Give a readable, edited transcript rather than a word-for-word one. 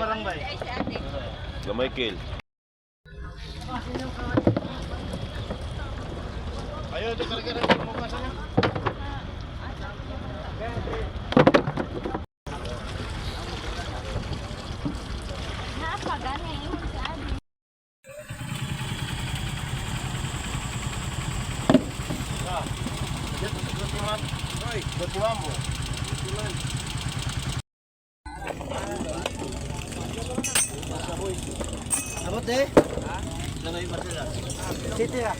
barangay. Gamay kill. Ayo, ito karga-karga mo pa sana. Abot deh. City lah.